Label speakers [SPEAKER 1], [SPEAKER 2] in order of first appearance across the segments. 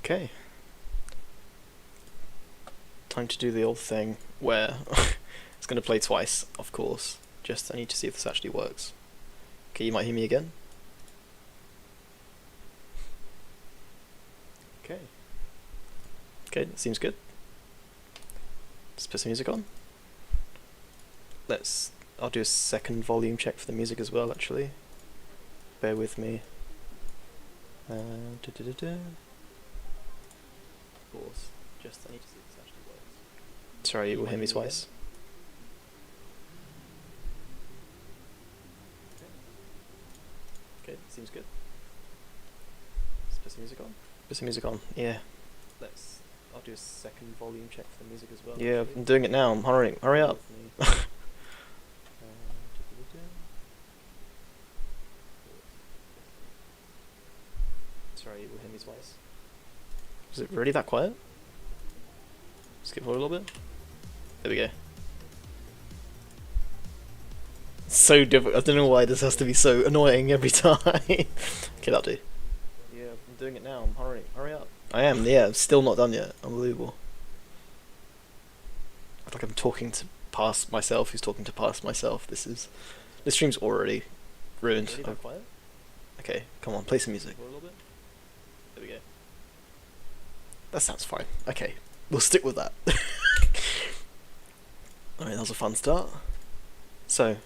[SPEAKER 1] Okay. Time to do the old thing where it's going to play twice, of course. Just I need to see if this actually works. Okay, you might hear me again. Okay. Okay, that seems good. Let's put some music on. I'll do a second volume check for the music as well, actually. Bear with me. Pause. Just I need to see if this actually works. Sorry, you will hear me twice. Okay, seems good. Let's put some music on. Put some music on, yeah. I'll do a second volume check for the music as well. Yeah, actually. I'm doing it now, I'm hurrying. Hurry up. Sorry, you will hear me twice. Is it really that quiet? Skip forward a little bit. There we go. So difficult. I don't know why this has to be so annoying every time. Okay, that'll do. Yeah, I'm doing it now. I'm hurrying. Hurry up. I am. Yeah, I'm still not done yet. Unbelievable. I feel like I'm talking to past myself. Who's talking to past myself? This stream's already ruined. Really quiet? Okay, come on, play some music. A little bit. There we go. That sounds fine. Okay, we'll stick with that. Alright, that was a fun start. So,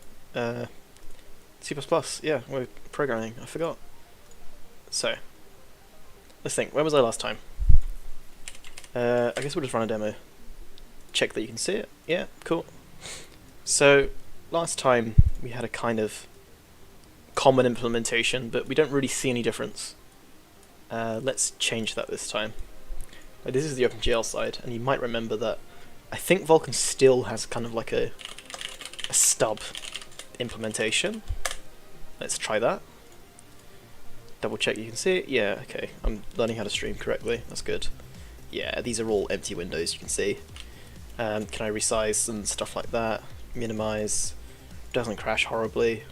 [SPEAKER 1] C++, yeah, we're programming, I forgot. So, let's think, where was I last time? I guess we'll just run a demo. Check that you can see it, yeah, cool. So, last time we had a kind of common implementation, but we don't really see any difference. Let's change that this time. This is the OpenGL side, and you might remember that I think Vulkan still has kind of like a stub implementation. Let's try that. Double check you can see it. Yeah, okay. I'm learning how to stream correctly. That's good. Yeah, these are all empty windows you can see. Can I resize and stuff like that? Minimize. Doesn't crash horribly.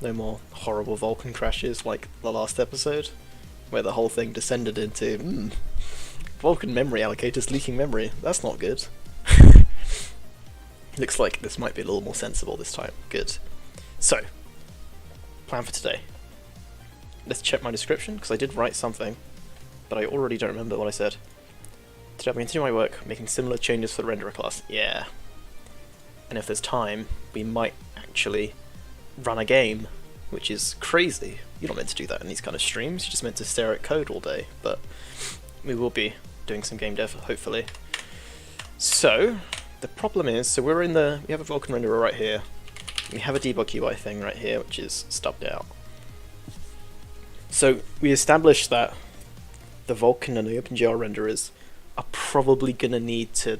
[SPEAKER 1] No more horrible Vulkan crashes like the last episode, where the whole thing descended into Vulkan memory allocators leaking memory. That's not good. Looks like this might be a little more sensible this time. Good. So, plan for today. Let's check my description, because I did write something, but I already don't remember what I said. Today I'm continuing my work, making similar changes for the renderer class. Yeah. And if there's time, we might actually run a game, which is crazy. You're not meant to do that in these kind of streams, you're just meant to stare at code all day, but we will be doing some game dev, hopefully. So, the problem is, we have a Vulkan renderer right here, we have a dbgui thing right here, which is stubbed out. So, we established that the Vulkan and the OpenGL renderers are probably going to need to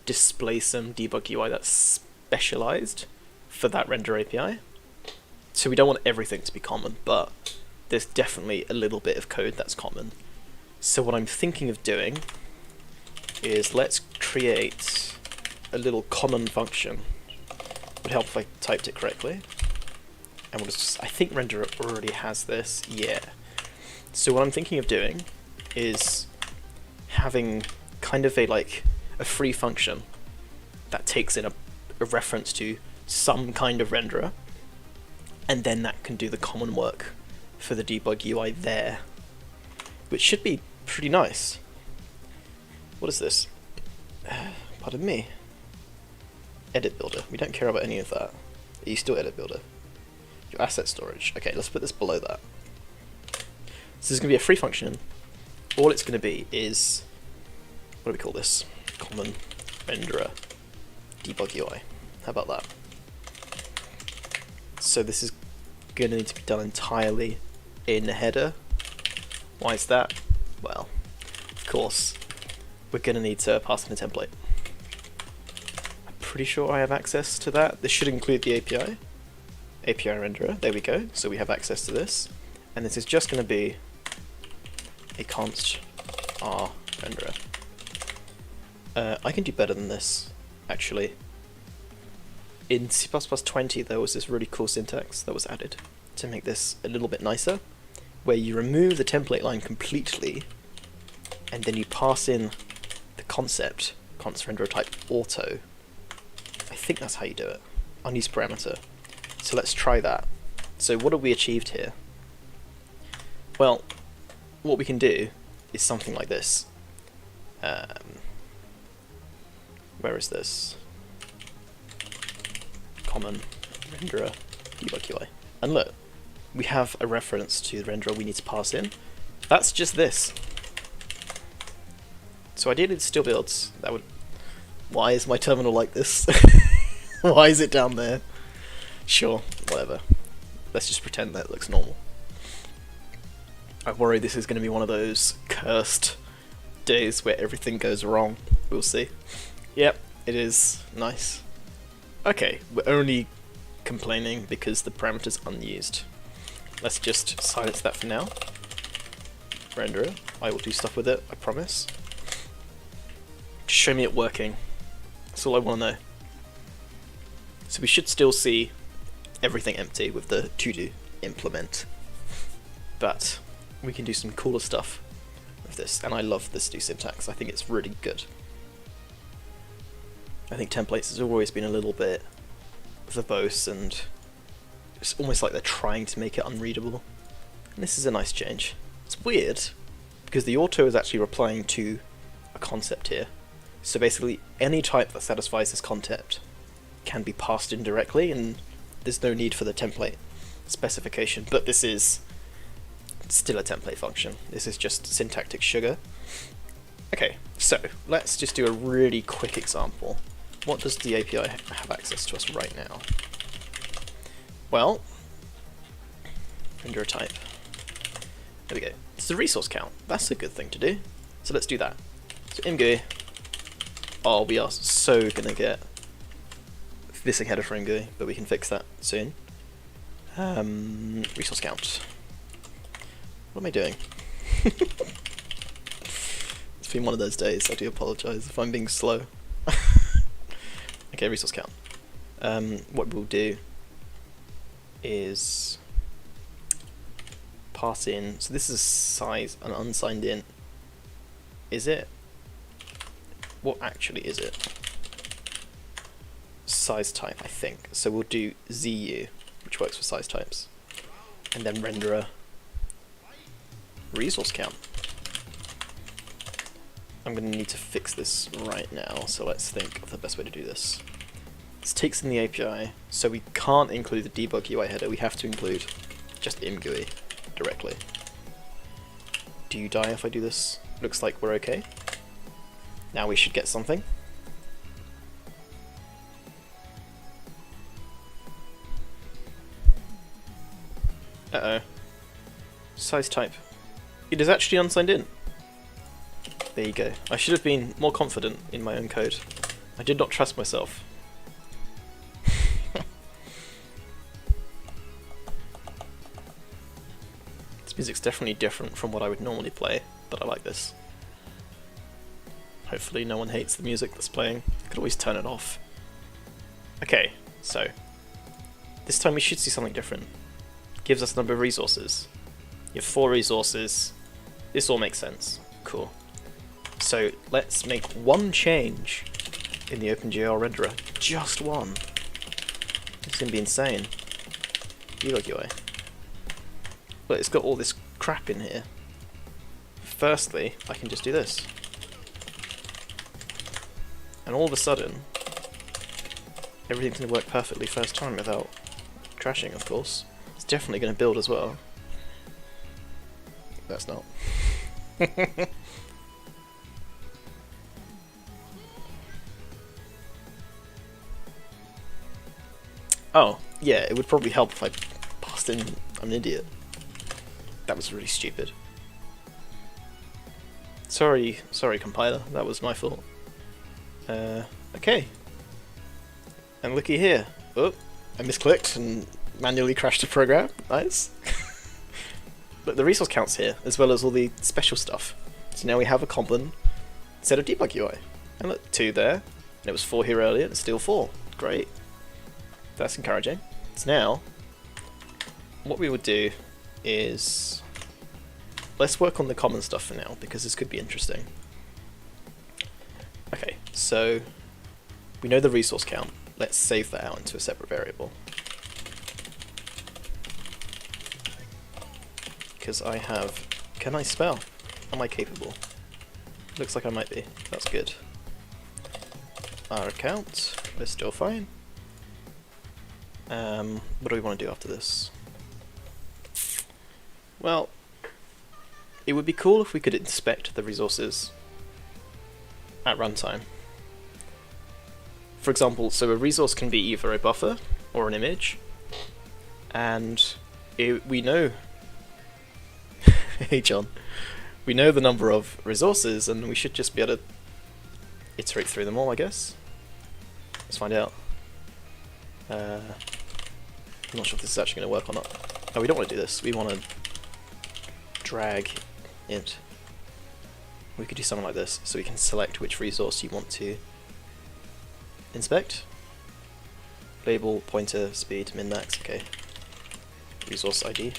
[SPEAKER 1] display some dbgui that's specialized for that render API. So we don't want everything to be common, but there's definitely a little bit of code that's common. So what I'm thinking of doing is let's create a little common function. It would help if I typed it correctly. And we'll just, I think renderer already has this, yeah. So what I'm thinking of doing is having kind of a free function that takes in a reference to some kind of renderer, and then that can do the common work for the debug UI there, which should be pretty nice. What is this? Pardon me. Edit builder. We don't care about any of that. Are you still edit builder? Your asset storage. Okay, let's put this below that. So this is going to be a free function. All it's going to be is, what do we call this? Common renderer debug UI. How about that? So this is going to need to be done entirely in the header. Why is that? Well, of course, we're going to need to pass in a template. I'm pretty sure I have access to that. This should include the API renderer. There we go. So we have access to this. And this is just going to be a const r renderer. I can do better than this, actually. In C++20 there was this really cool syntax that was added to make this a little bit nicer, where you remove the template line completely and then you pass in the concept renderer type auto. I think that's how you do it. Unused parameter. So let's try that. So what have we achieved here? Well, what we can do is something like this. Where is this? Common renderer dbgui. And look, we have a reference to the renderer we need to pass in. That's just this. So ideally it still builds. That would. Why is my terminal like this? Why is it down there? Sure, whatever. Let's just pretend that it looks normal. I worry this is going to be one of those cursed days where everything goes wrong. We'll see. Yep, it is. Nice. Okay, we're only complaining because the parameter's unused. Let's just silence that for now. Renderer. I will do stuff with it, I promise. Just show me it working. That's all I want to know. So we should still see everything empty with the to-do implement. But we can do some cooler stuff with this, and I love this do syntax. I think it's really good. I think templates has always been a little bit verbose, and it's almost like they're trying to make it unreadable. And this is a nice change. It's weird, because the auto is actually replying to a concept here. So basically, any type that satisfies this concept can be passed in directly, and there's no need for the template specification. But this is still a template function. This is just syntactic sugar. Okay, so let's just do a really quick example. What does the API have access to us right now? Well, renderer type. There we go. It's the resource count. That's a good thing to do. So let's do that. So imgui. Oh, we are so gonna get missing header for imgui, but we can fix that soon. Resource count. What am I doing? It's been one of those days. I do apologise if I'm being slow. Okay, resource count. What we'll do is pass in. So this is size, an unsigned int. Is it? What actually is it? Size type, I think. So we'll do ZU, which works for size types, and then renderer resource count. I'm going to need to fix this right now, so let's think of the best way to do this. This takes in the API, so we can't include the dbgui header, we have to include just imgui directly. Do you die if I do this? Looks like we're okay. Now we should get something. Uh-oh. Size type. It is actually unsigned in. There you go. I should have been more confident in my own code. I did not trust myself. This music's definitely different from what I would normally play, but I like this. Hopefully no one hates the music that's playing. I could always turn it off. Okay, so this time we should see something different. Gives us a number of resources. You have 4 resources. This all makes sense. Cool. So let's make one change in the OpenGL renderer. Just one. It's gonna be insane. dbgui. But it's got all this crap in here. Firstly, I can just do this. And all of a sudden, everything's gonna work perfectly first time without crashing, of course. It's definitely gonna build as well. That's not. Oh, yeah, it would probably help if I passed in. I'm an idiot. That was really stupid. Sorry, compiler, that was my fault. Okay. And looky here. Oh, I misclicked and manually crashed the program. Nice. But the resource count's here, as well as all the special stuff. So now we have a common set of dbgui. And look, 2 there. And it was 4 here earlier, and it's still 4. Great. That's encouraging. So now, what we would do is let's work on the common stuff for now, because this could be interesting. Okay, so we know the resource count. Let's save that out into a separate variable. Because I have... Can I spell? Am I capable? Looks like I might be. That's good. Our account, we're still fine. What do we want to do after this? Well, it would be cool if we could inspect the resources at runtime. For example, so a resource can be either a buffer or an image, and we know... Hey John. We know the number of resources, and we should just be able to iterate through them all, I guess. Let's find out. I'm not sure if this is actually going to work or not. Oh, we don't want to do this. We want to drag int. We could do something like this, so we can select which resource you want to inspect. Label, pointer, speed, min, max, okay. Resource ID.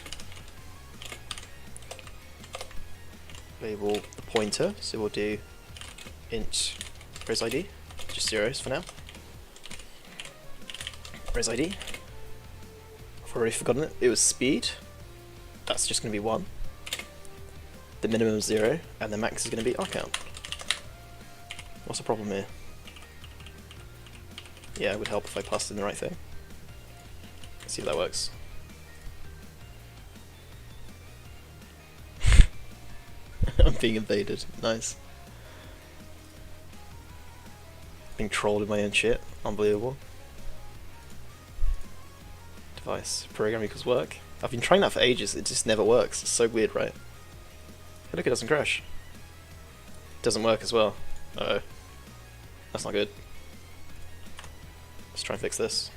[SPEAKER 1] Label the pointer, so we'll do int res ID, just zeros for now. Res ID. I've already forgotten it. It was speed. That's just going to be 1. The minimum is 0, and the max is going to be our count. What's the problem here? Yeah, it would help if I passed in the right thing. Let's see if that works. I'm being invaded. Nice. Being trolled in my own shit. Unbelievable. Device. Program equals work. I've been trying that for ages. It just never works. It's so weird, right? Hey, look, it doesn't crash. It doesn't work as well. Uh-oh. That's not good. Let's try and fix this.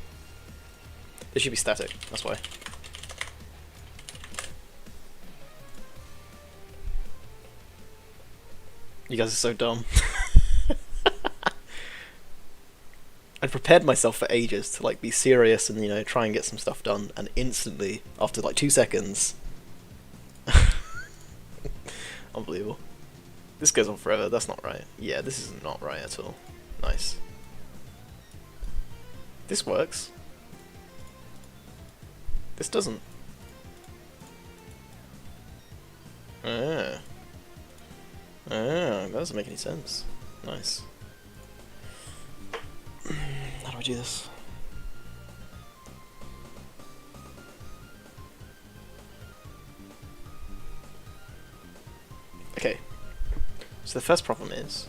[SPEAKER 1] This should be static. That's why. You guys are so dumb. I'd prepared myself for ages to like be serious and, you know, try and get some stuff done, and instantly, after like 2 seconds... Unbelievable. This goes on forever, that's not right. Yeah, this is not right at all. Nice. This works. This doesn't. That doesn't make any sense. Nice. How do I do this? Okay. So the first problem is,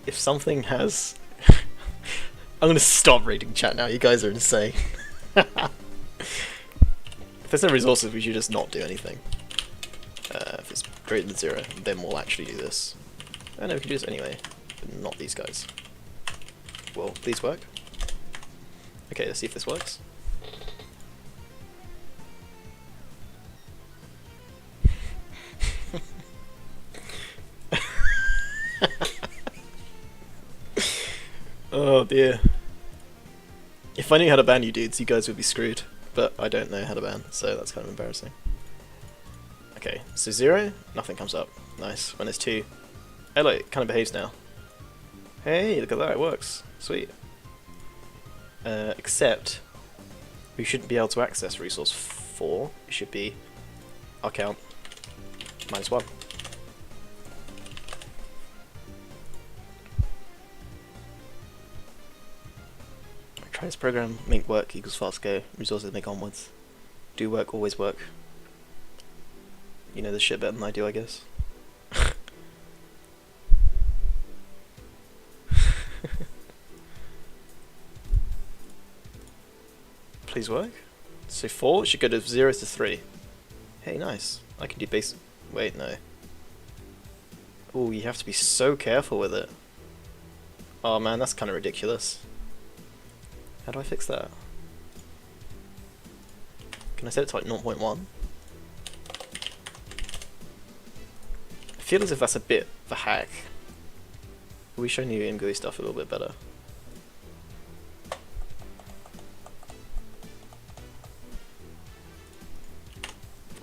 [SPEAKER 1] if something has... I'm gonna stop reading chat now, you guys are insane. If there's no resources, we should just not do anything. If it's greater than 0, then we'll actually do this. I know we can do this anyway, but not these guys. Will these work? Okay, let's see if this works. Oh dear. If I knew how to ban you dudes, you guys would be screwed. But I don't know how to ban, so that's kind of embarrassing. Okay, so 0, nothing comes up. Nice. When there's 2, hey look, it kind of behaves now. Hey, look at that, it works. Sweet. Except, we shouldn't be able to access resource 4. It should be our count -1. Try this program, make work equals fast go, resources make onwards. Do work, always work. You know this shit better than I do, I guess. Please work. So 4, it should go to 0 to 3. Hey, nice. I can do base... Wait, no. Oh, you have to be so careful with it. Oh man, that's kind of ridiculous. How do I fix that? Can I set it to like 0.1? I feel as if that's a bit of a hack. We show new dbgui stuff a little bit better.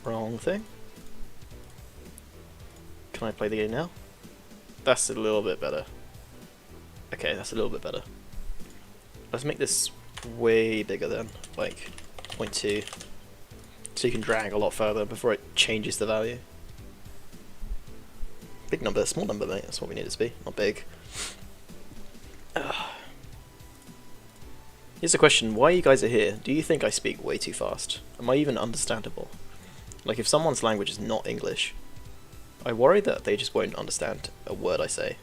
[SPEAKER 1] Wrong thing. Can I play the game now? That's a little bit better. Okay, that's a little bit better. Let's make this way bigger then, like 0.2, so you can drag a lot further before it changes the value. Big number, small number, mate. That's what we need it to be, not big. Here's a question, why you guys are here? Do you think I speak way too fast? Am I even understandable? Like, if someone's language is not English, I worry that they just won't understand a word I say.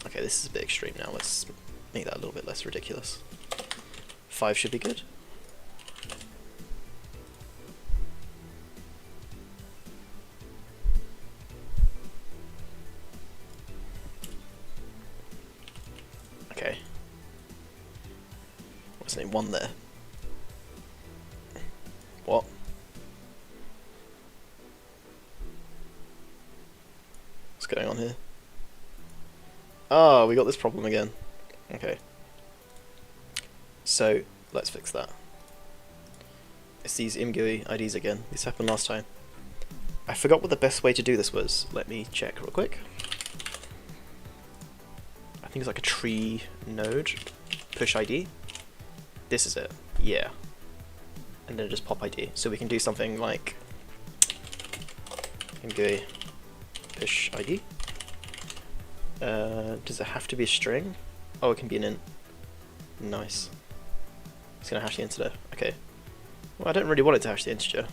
[SPEAKER 1] Okay, this is a bit extreme now, let's make that a little bit less ridiculous. 5 should be good. Okay. What's name? 1 there. What? What's going on here? Oh, we got this problem again. Okay. So, let's fix that. It's these dbgui IDs again. This happened last time. I forgot what the best way to do this was. Let me check real quick. I think it's like a tree node. Push ID. This is it. Yeah. And then just pop ID. So we can do something like dbgui push ID. Does it have to be a string? Oh, it can be an int. Nice. It's gonna hash the integer. Okay. Well, I don't really want it to hash the integer.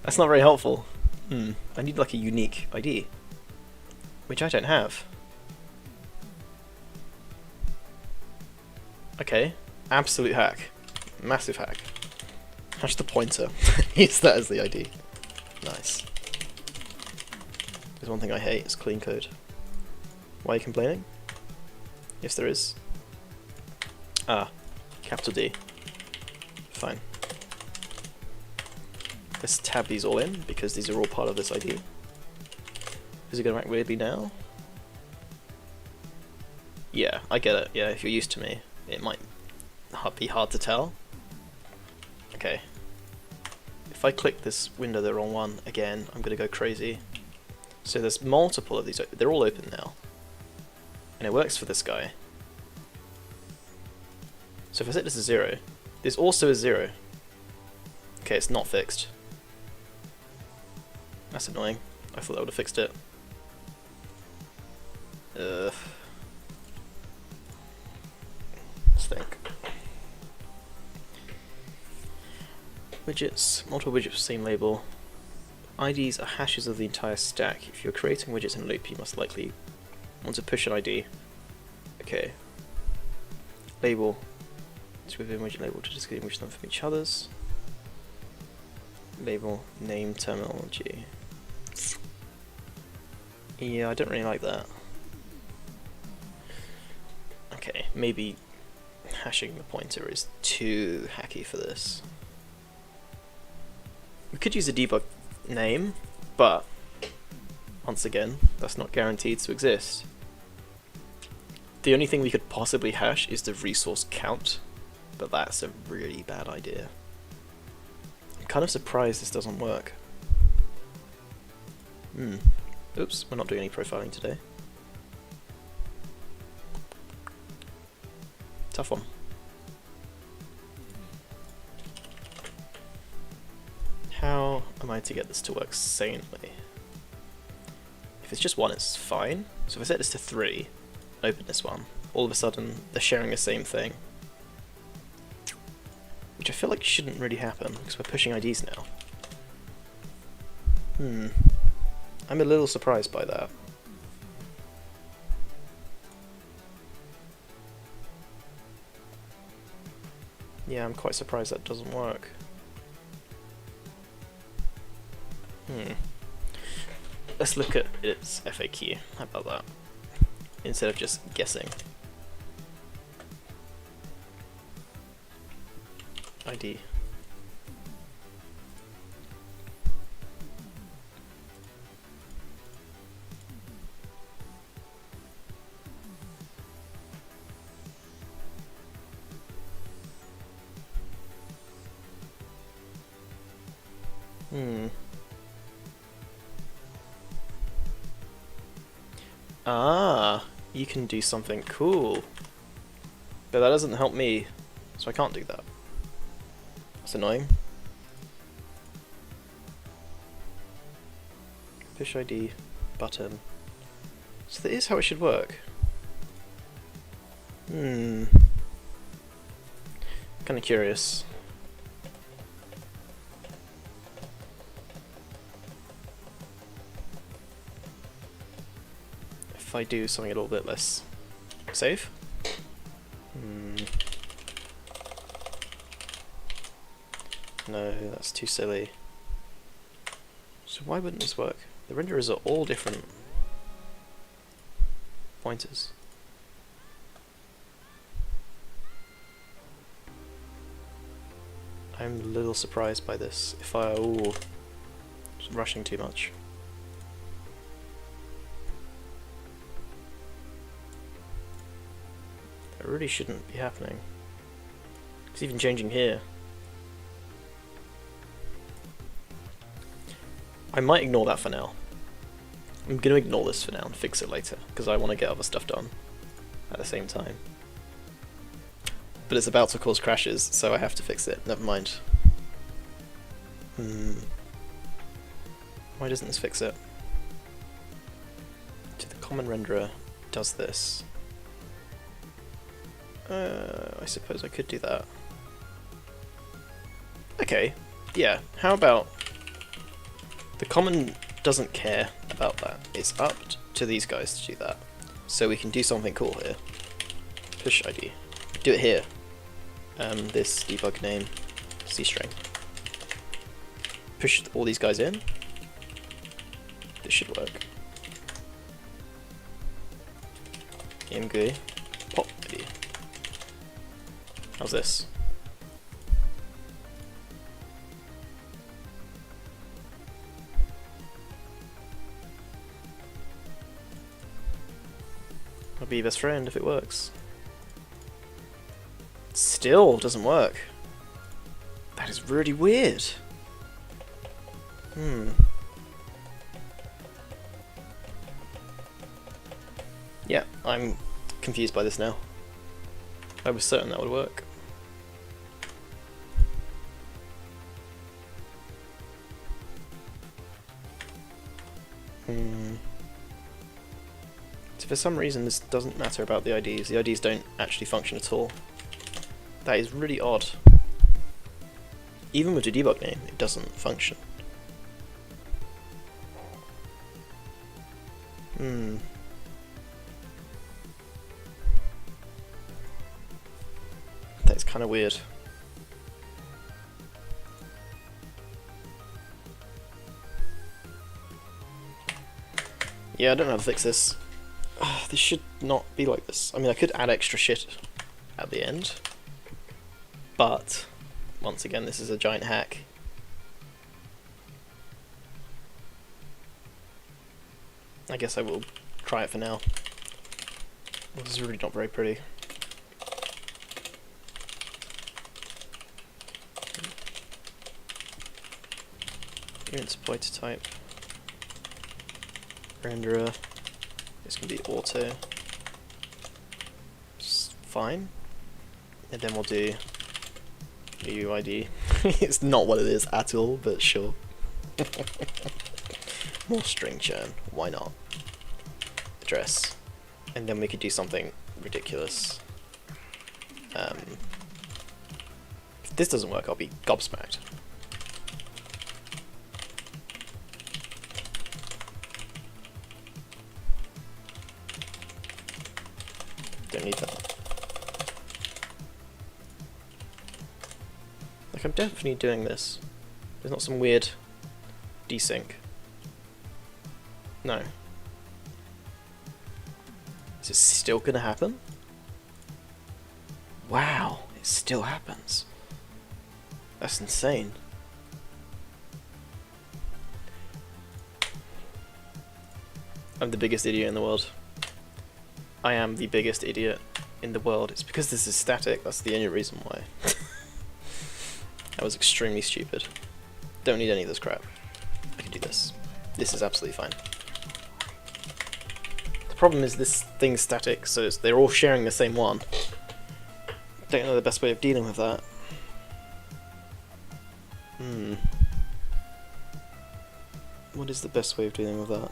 [SPEAKER 1] That's not very helpful. I need like a unique ID, which I don't have. Okay. Absolute hack. Massive hack. Hash the pointer. Use that as the ID. Nice. There's one thing I hate, it's clean code. Why are you complaining? Yes, there is. Ah, capital D. Fine. Let's tab these all in, because these are all part of this ID. Is it going to act weirdly now? Yeah, I get it. Yeah, if you're used to me, it might be hard to tell. Okay. If I click this window, the wrong one, again, I'm going to go crazy. So there's multiple of these, they're all open now. And it works for this guy. So if I set this to 0, this also is 0. Okay, it's not fixed. That's annoying. I thought that would have fixed it. Let's think. Widgets, multiple widgets, same label. IDs are hashes of the entire stack. If you're creating widgets in a loop, you must likely want to push an ID. Okay. Label. It's within widget label to distinguish them from each other's. Label, name, terminology. Yeah, I don't really like that. Okay, maybe hashing the pointer is too hacky for this. We could use a debug name, but once again, that's not guaranteed to exist. The only thing we could possibly hash is the resource count, but that's a really bad idea. I'm kind of surprised this doesn't work. Oops, we're not doing any profiling today. Tough one. How am I to get this to work sanely? If it's just 1, it's fine. So if I set this to 3, open this one, all of a sudden they're sharing the same thing. Which I feel like shouldn't really happen, because we're pushing IDs now. I'm a little surprised by that. Yeah, I'm quite surprised that doesn't work. Let's look at its FAQ. How about that? Instead of just guessing. ID. Ah, you can do something cool. But that doesn't help me, so I can't do that. That's annoying. Push ID button. So that is how it should work. Kind of curious. If I do something a little bit less safe. No, that's too silly. So why wouldn't this work? The renderers are all different pointers. I'm a little surprised by this. If I... ooh, just rushing too much. That really shouldn't be happening. It's even changing here. I might ignore that for now. I'm going to ignore this for now and fix it later, because I want to get other stuff done at the same time. But it's about to cause crashes, so I have to fix it. Never mind. Why doesn't this fix it? To the common renderer does this. I suppose I could do that. Okay, yeah, how about... The common doesn't care about that. It's up to these guys to do that. So we can do something cool here. Push ID. Do it here. This debug name, C-string. Push all these guys in. This should work. dbgui, pop ID. How's this? I'll be your best friend if it works. Still doesn't work. That is really weird. Yeah, I'm confused by this now. I was certain that would work. So for some reason this doesn't matter about the IDs. The IDs don't actually function at all. That is really odd. Even with the debug name, it doesn't function. That's kind of weird. Yeah, I don't know how to fix this. This should not be like this. I mean, I could add extra shit at the end. But, once again, this is a giant hack. I guess I will try it for now. This is really not very pretty. Exploiter type. Renderer. It's going to be auto. It's fine. And then we'll do UUID. It's not what it is at all, but sure. More string churn, why not? Address. And then we could do something ridiculous. If this doesn't work, I'll be gobsmacked. Don't need that. Like, I'm definitely doing this. There's not some weird desync. No. Is it still gonna happen? Wow, it still happens. That's insane. I'm the biggest idiot in the world. I am the biggest idiot in the world. It's because this is static, that's the only reason why. That was extremely stupid. Don't need any of this crap. I can do this. This is absolutely fine. problem is this thing's static, so they're all sharing the same one. Don't know the best way of dealing with that. What is the best way of dealing with that?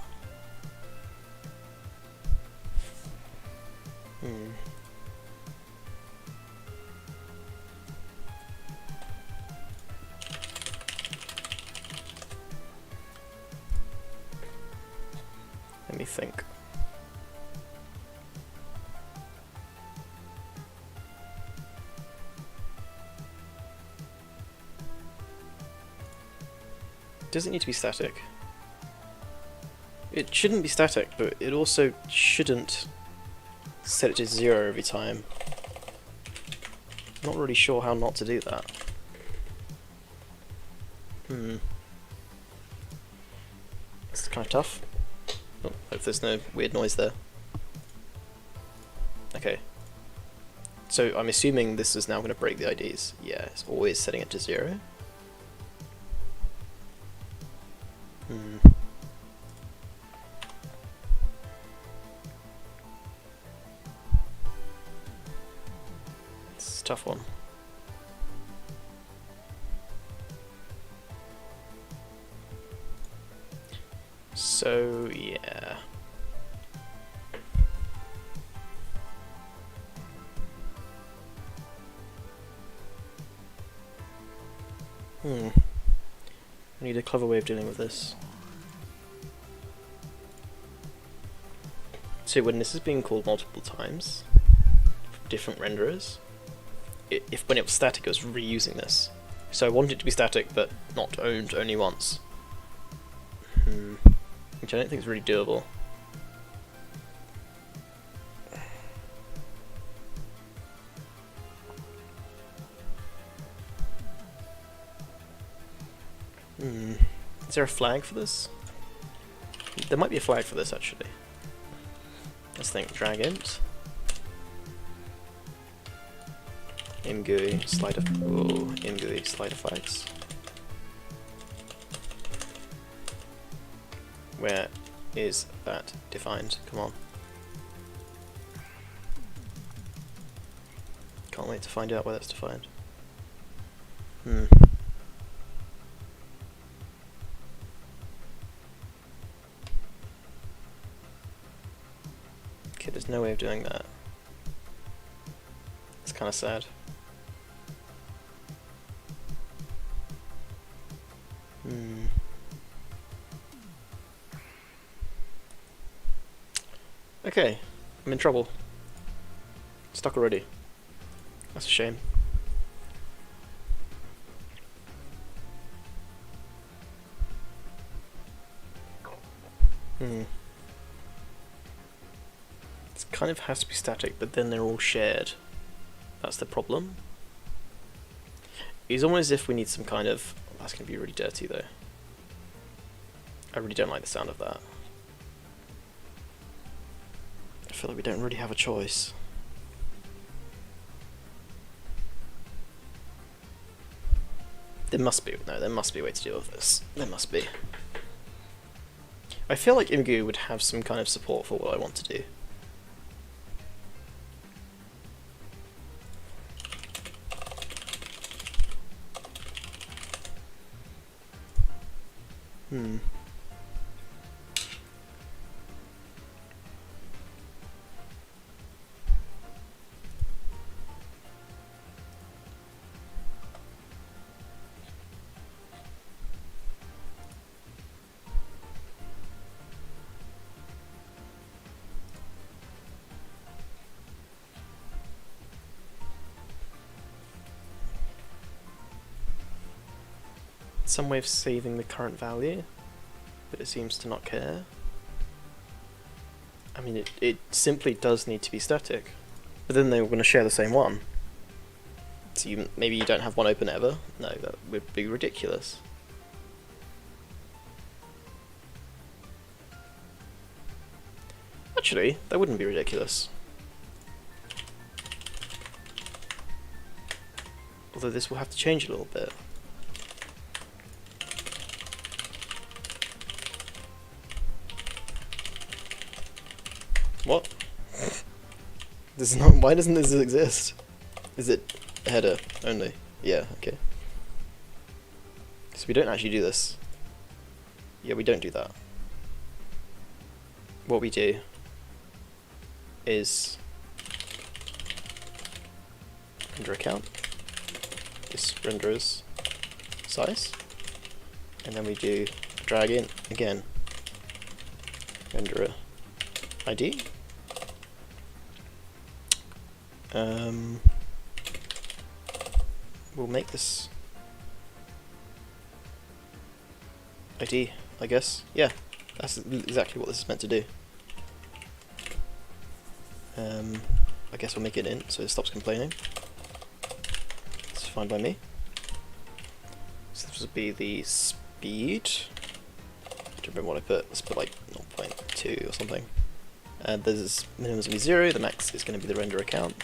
[SPEAKER 1] Let me think. Does it need to be static? It shouldn't be static, but it also shouldn't set it to 0 every time. Not really sure how not to do that. It's kind of tough. Oh, hope there's no weird noise there. Okay. So I'm assuming this is now going to break the IDs. Yeah, it's always setting it to 0. It's a tough one. So, yeah. I need a clever way of dealing with this. So when this is being called multiple times, from different renderers, if when it was static it was reusing this. So I want it to be static but not owned only once. Which I don't think is really doable. Is there a flag for this? There might be a flag for this actually. Let's think. Drag int. dbgui slider. Oh, dbgui slider fights. Where is that defined? Come on. Can't wait to find out where that's defined. Okay, there's no way of doing that. It's kind of sad. Okay, I'm in trouble. Stuck already. That's a shame. It kind of has to be static, but then they're all shared. That's the problem. It's almost as if we need some kind of... That's going to be really dirty though. I really don't like the sound of that. I feel like we don't really have a choice. There must be. No, there must be a way to deal with this. There must be. I feel like dbgui would have some kind of support for what I want to do. Some way of saving the current value, but it seems to not care. I mean, it simply does need to be static, but then they were going to share the same one. So maybe you don't have one open ever? No, that would be ridiculous. Actually, that wouldn't be ridiculous. Although this will have to change a little bit. What? This is not. Why doesn't this exist? Is it a header only? Yeah. Okay. So we don't actually do this. Yeah, we don't do that. What we do is render account. This renderer's size, and then we do drag in again. Renderer ID. We'll make this ID, I guess. Yeah, that's exactly what this is meant to do. I guess we'll make it int so it stops complaining. It's fine by me. So this would be the speed. I don't remember what I put. Let's put like 0.2 or something. And this minimum is going to be 0, the max is going to be the render account.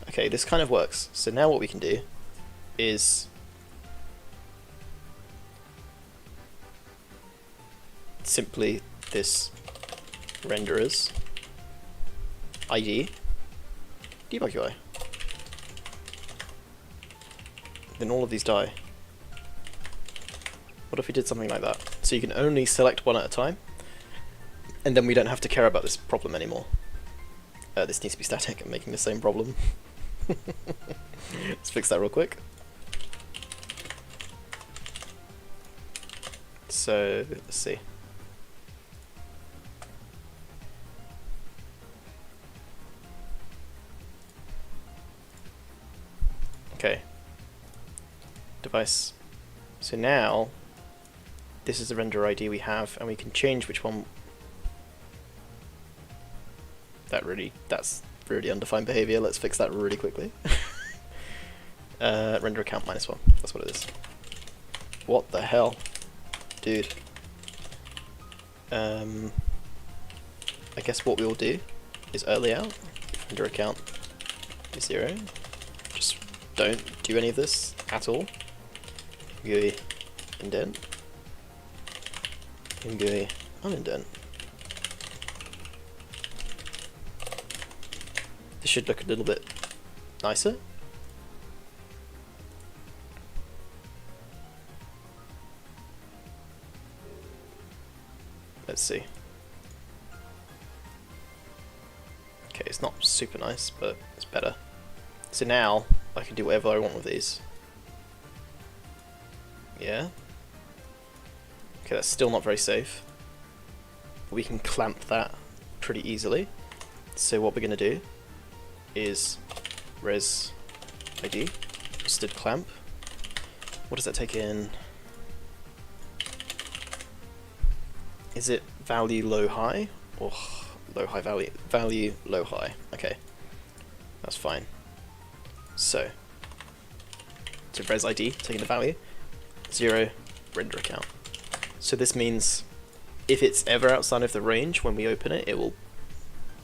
[SPEAKER 1] Okay, this kind of works. So now what we can do is simply this renderer's ID dbgui. Then all of these die. What if we did something like that? So you can only select one at a time, and then we don't have to care about this problem anymore. This needs to be static. I'm making the same problem. Let's fix that real quick. So, let's see. Okay. Device. So now, this is the render ID we have, and we can change which one. That's really undefined behavior. Let's fix that really quickly. Render account -1. That's what it is. What the hell? Dude. I guess what we'll do is early out. Render account is 0. Just don't do any of this at all. GUI indent. And GUI unindent. This should look a little bit nicer. Let's see. Okay, it's not super nice, but it's better. So now I can do whatever I want with these. Yeah. Okay, that's still not very safe. But we can clamp that pretty easily. So what we're going to do is res ID, just did clamp. What does that take in? Is it value low high or low high value? Value low high. Okay, that's fine. So to res ID, taking the value 0 render account. So this means if it's ever outside of the range when we open it, it will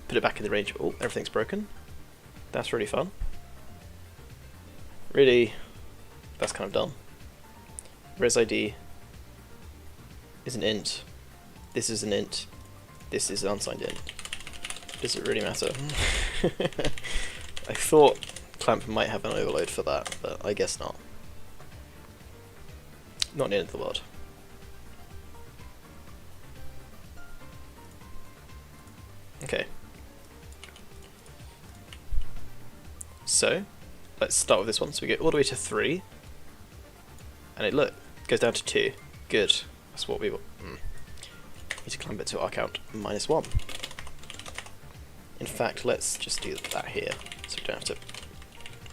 [SPEAKER 1] put it back in the range. Oh, everything's broken. That's really fun. Really, that's kind of dumb. Res ID is an int. This is an int. This is an unsigned int. Does it really matter? I thought clamp might have an overload for that, but I guess not. Not the end of the world. Okay. So, let's start with this one. So we get all the way to 3, and it goes down to 2. Good. That's what we want. Need to clamp it to our count -1. In fact, let's just do that here, so we don't have to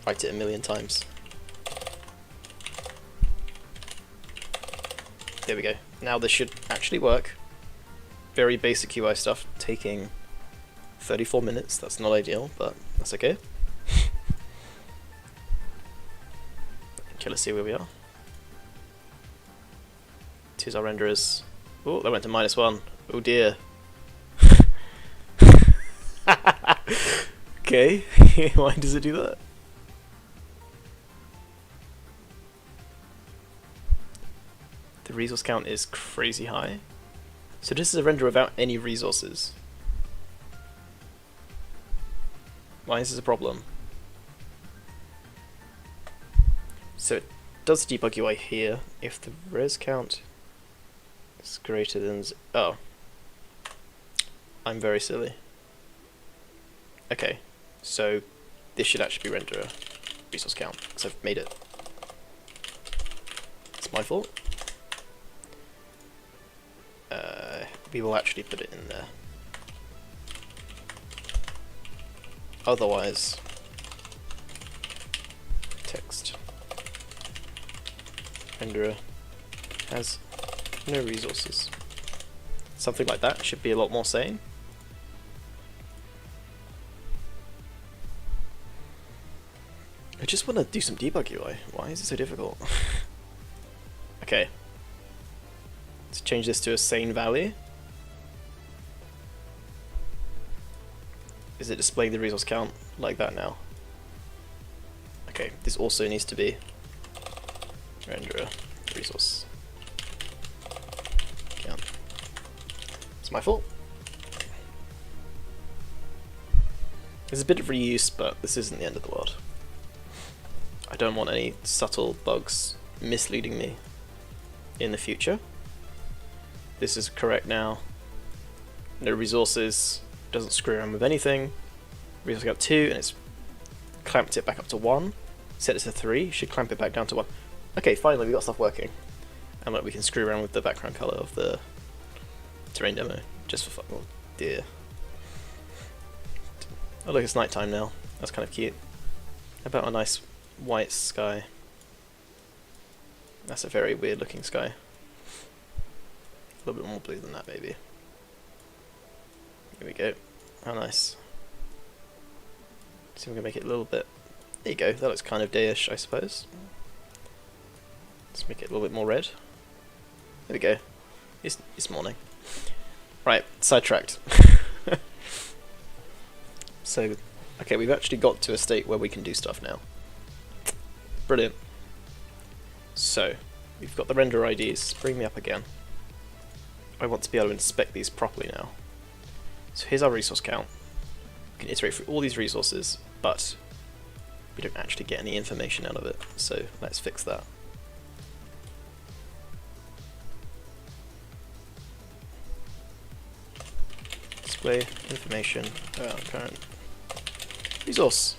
[SPEAKER 1] write it a million times. There we go. Now this should actually work. Very basic UI stuff, taking 34 minutes. That's not ideal, but that's okay. Okay, let's see where we are. Here's our renderers. Oh, that went to -1. Oh dear. Okay, why does it do that? The resource count is crazy high. So this is a render without any resources. Why is this a problem? So it does debug UI here if the res count is greater than oh. I'm very silly. Okay, so this should actually be renderer resource count because I've made it. It's my fault. We will actually put it in there. Otherwise, text renderer has no resources. Something like that should be a lot more sane. I just want to do some debug UI. Why is it so difficult? Okay. Let's change this to a sane value. Is it displaying the resource count like that now? Okay, this also needs to be renderer resource count. It's my fault. There's a bit of reuse, but this isn't the end of the world. I don't want any subtle bugs misleading me in the future. This is correct now. No resources, doesn't screw around with anything. Resource count 2, and it's clamped it back up to 1. Set it to 3, should clamp it back down to 1. Okay, finally we got stuff working. And look, we can screw around with the background colour of the terrain demo, just for fun. Oh dear. Oh look, it's nighttime now. That's kind of cute. How about a nice white sky? That's a very weird looking sky. A little bit more blue than that maybe. Here we go. How nice. See if we can make it a little bit... There you go, that looks kind of dayish, I suppose. Let's make it a little bit more red. There we go. It's morning. Right, sidetracked. So, okay, we've actually got to a state where we can do stuff now. Brilliant. So, we've got the render IDs. Bring me up again. I want to be able to inspect these properly now. So here's our resource count. We can iterate through all these resources, but we don't actually get any information out of it. So let's fix that. Display information about current resource.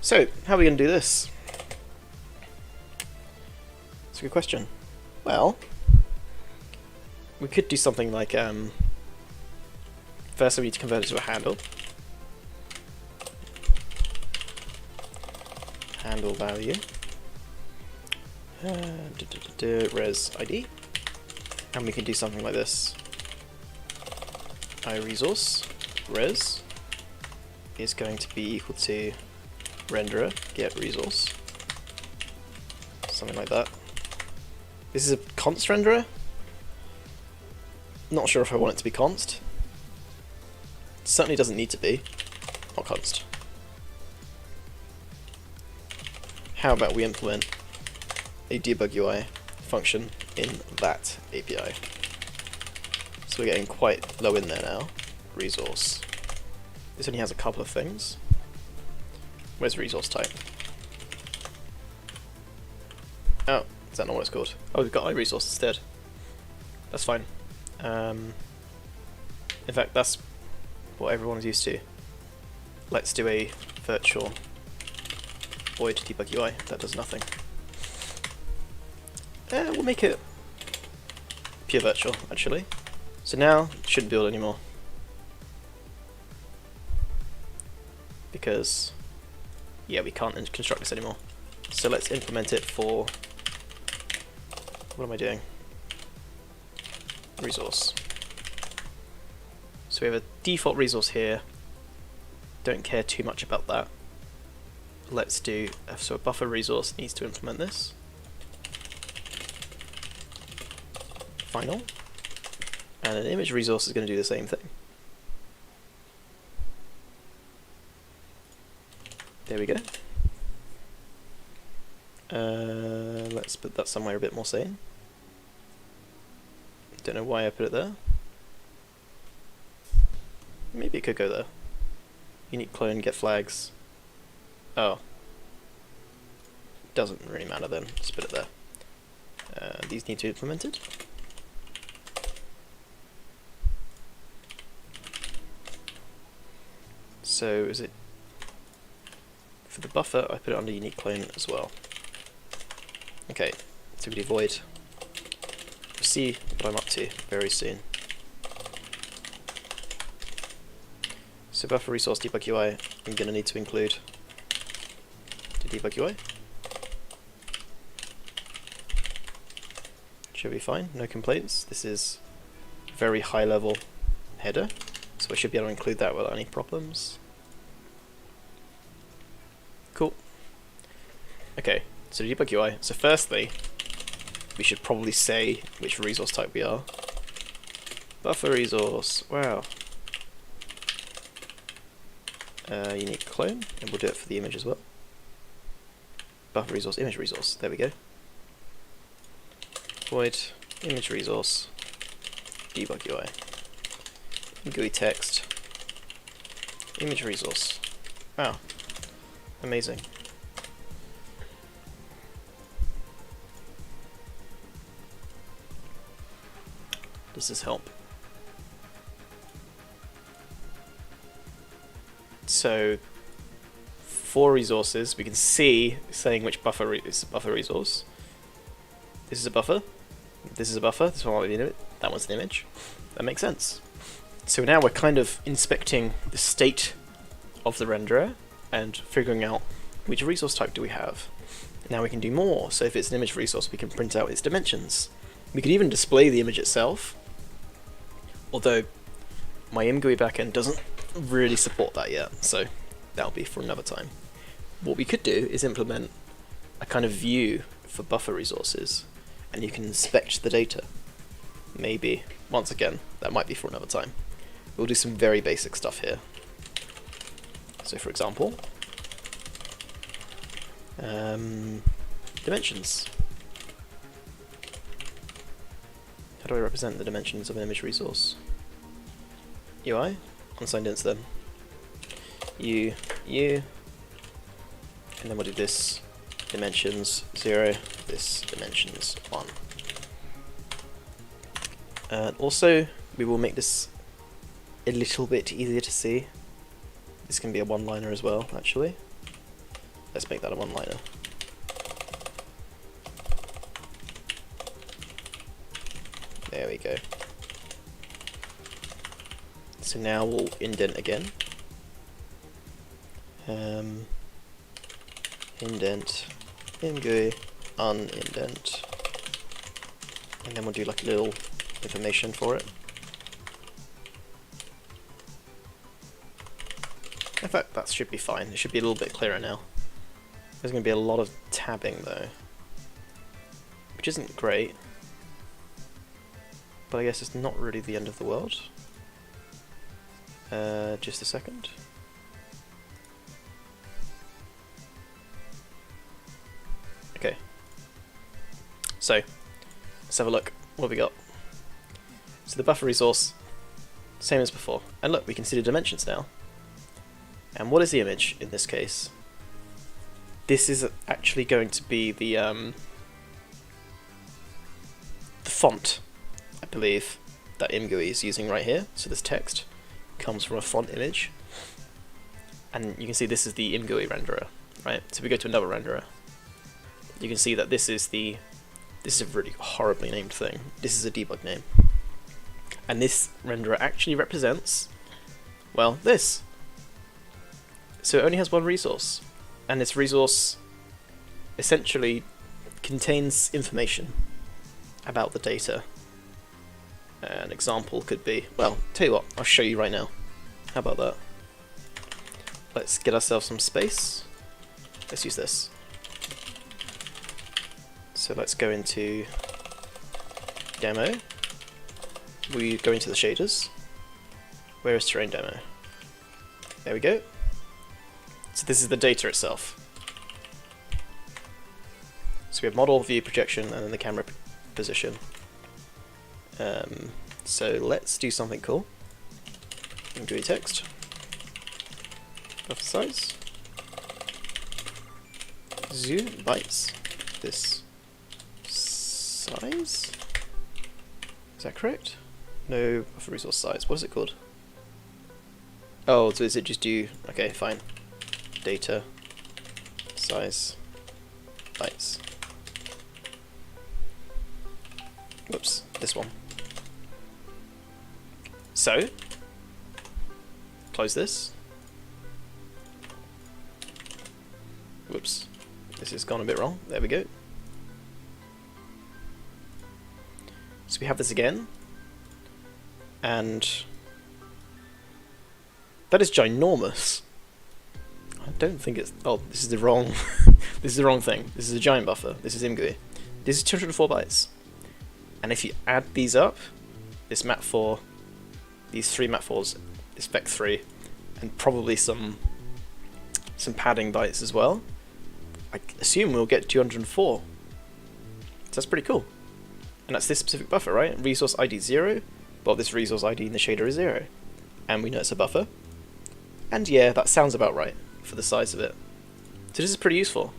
[SPEAKER 1] So how are we going to do this? That's a good question. Well, we could do something like, first we need to convert it to a handle. Handle value. Res ID. And we can do something like this. iResource res is going to be equal to renderer get resource. Something like that. This is a const renderer. Not sure if I want it to be const. It certainly doesn't need to be. Not const. How about we implement a debug UI function in that API? So we're getting quite low in there now. Resource. This only has a couple of things. Where's resource type? Oh, is that not what it's called? Oh, we've got iResource instead. That's fine. In fact, that's what everyone is used to. Let's do a virtual void debug UI. That does nothing. We'll make it pure virtual, actually. So now, it shouldn't build anymore. Because, yeah, we can't construct this anymore. So let's implement it for... What am I doing? Resource. So we have a default resource here. Don't care too much about that. Let's do, so a buffer resource needs to implement this. Final. And an image resource is going to do the same thing. There we go. Let's put that somewhere a bit more sane. Don't know why I put it there. Maybe it could go there. unique clone, get flags. Oh. Doesn't really matter then, just put it there. These need to be implemented. So is it for the buffer? I put it under unique clone as well. Okay, so we do void. We'll see what I'm up to very soon. So buffer resource debug UI, I'm going to need to include the debug UI. Should be fine, no complaints. This is very high level header, so I should be able to include that without any problems. Cool. Okay, so debug UI. So firstly, we should probably say which resource type we are. Buffer resource, wow. Unique clone, and we'll do it for the image as well. Buffer resource, image resource, there we go. Void, image resource, debug UI. GUI text, image resource. Wow, amazing. Does this help? So, for resources, we can see saying which buffer is buffer resource. This is a buffer. This is a buffer. This one might be an image. That one's an image. That makes sense. So now we're kind of inspecting the state of the renderer and figuring out which resource type do we have. Now we can do more. So if it's an image resource, we can print out its dimensions. We could even display the image itself, although my mgui backend doesn't really support that yet, so that'll be for another time. What we could do is implement a kind of view for buffer resources, and you can inspect the data. Maybe, once again, that might be for another time. We'll do some very basic stuff here. So for example, dimensions. How do I represent the dimensions of an image resource? UI, unsigned ints then. U, and then we'll do this dimensions 0, this dimensions 1. Also, we will make this a little bit easier to see. This can be a one-liner as well, actually. Let's make that a one-liner. There we go. So now we'll indent again. Indent, mgui, unindent, and then we'll do like a little information for it. In fact, that should be fine. It should be a little bit clearer now. There's going to be a lot of tabbing though, which isn't great, but I guess it's not really the end of the world. Just a second. Okay. So, let's have a look. What have we got? So the buffer resource, same as before. And look, we can see the dimensions now. And what is the image in this case? This is actually going to be the font, I believe, that mgui is using right here. So this text comes from a font image. And you can see this is the mgui renderer, right? So if we go to another renderer, you can see that this is a really horribly named thing. This is a debug name. And this renderer actually represents, well, this. So it only has one resource, and its resource essentially contains information about the data. An example could be, well, tell you what, I'll show you right now. How about that? Let's get ourselves some space. Let's use this. So let's go into demo. We go into the shaders. Where is terrain demo? There we go. So this is the data itself. So we have model, view, projection, and then the camera position. So let's do something cool. GUI text. buffer size, zoo bytes, this size, is that correct? No buffer resource size, what is it called? Oh, so is it just do, okay, fine, data, size, bytes. Whoops, this one. So, close this. Whoops, this has gone a bit wrong. There we go. So we have this again, and that is ginormous. I don't think it's. Oh, this is the wrong. This is the wrong thing. This is a giant buffer. This is dbgui. This is 204 bytes, and if you add these up, this map4, these three map4s, this vec3, and probably some padding bytes as well, I assume we'll get 204. So that's pretty cool. And that's this specific buffer, right? Resource ID 0, well, this resource ID in the shader is 0. And we know it's a buffer. And yeah, that sounds about right for the size of it. So this is pretty useful.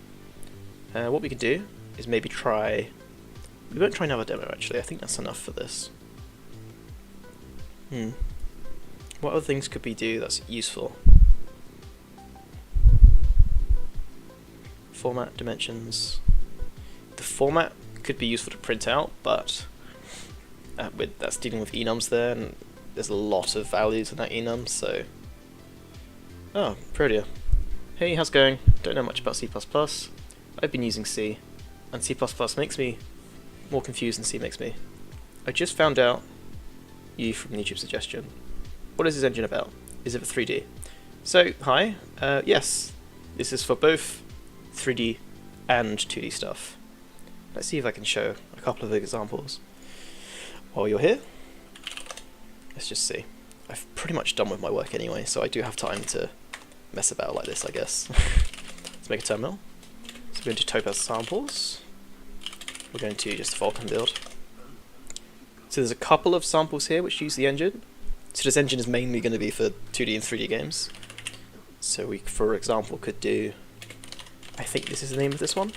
[SPEAKER 1] What we can do is maybe try... We won't try another demo, actually. I think that's enough for this. What other things could we do that's useful? Format, dimensions. The format could be useful to print out, but that's dealing with enums there, and there's a lot of values in that enum, so... Oh, Protea. Hey, how's it going? Don't know much about C++. I've been using C, and C++ makes me more confused than C makes me. I just found out you from YouTube suggestion. What is this engine about? Is it for 3D? So, hi. Yes, this is for both 3D and 2D stuff. Let's see if I can show a couple of examples. While you're here, let's just see. I've pretty much done with my work anyway, so I do have time to mess about like this, I guess. Let's make a terminal. So we're going to topaz samples. We're going to just Vulkan build. So there's a couple of samples here which use the engine. So this engine is mainly going to be for 2D and 3D games. So we, for example, could do... I think this is the name of this one.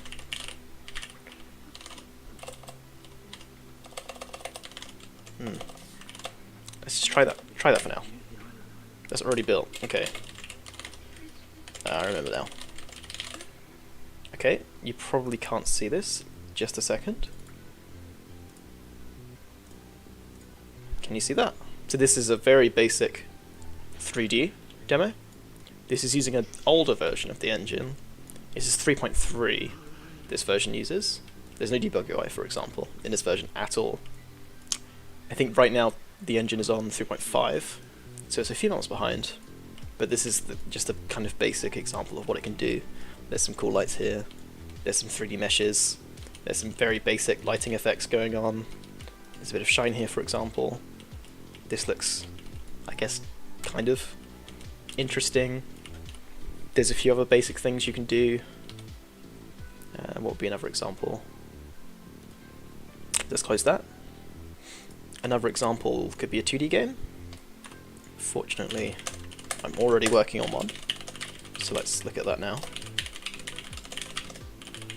[SPEAKER 1] Let's just try that. Try that for now. That's already built. Okay. I remember now. Okay, you probably can't see this. Just a second. Can you see that? So this is a very basic 3D demo. This is using an older version of the engine. This is 3.3 this version uses. There's no dbgui, for example, in this version at all. I think right now the engine is on 3.5, so it's a few months behind, but this is just a kind of basic example of what it can do. There's some cool lights here, there's some 3D meshes, there's some very basic lighting effects going on, there's a bit of shine here, for example. This looks, I guess, kind of interesting. There's a few other basic things you can do. What would be another example? Let's close that. Another example could be a 2D game. Fortunately, I'm already working on one, so let's look at that now.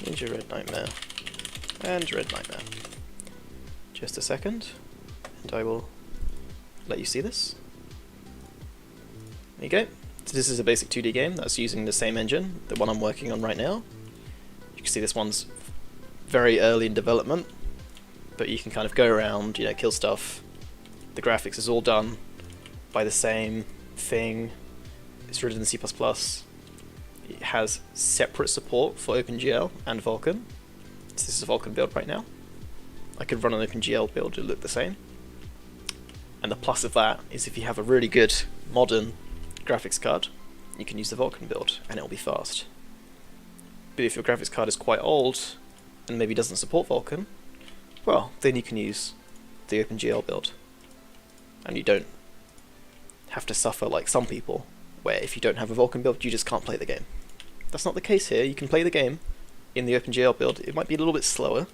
[SPEAKER 1] Ninja Red Nightmare and Red Nightmare. Just a second, and I will let you see this. There you go. So this is a basic 2D game that's using the same engine, the one I'm working on right now. You can see this one's very early in development, but you can kind of go around, you know, kill stuff. The graphics is all done by the same thing. It's written in C++. It has separate support for OpenGL and Vulkan. So this is a Vulkan build right now. I could run an OpenGL build, it would look the same. And the plus of that is if you have a really good modern graphics card, you can use the Vulkan build and it'll be fast. But if your graphics card is quite old and maybe doesn't support Vulkan, well, then you can use the OpenGL build. And you don't have to suffer like some people, where if you don't have a Vulkan build, you just can't play the game. That's not the case here. You can play the game in the OpenGL build. It might be a little bit slower,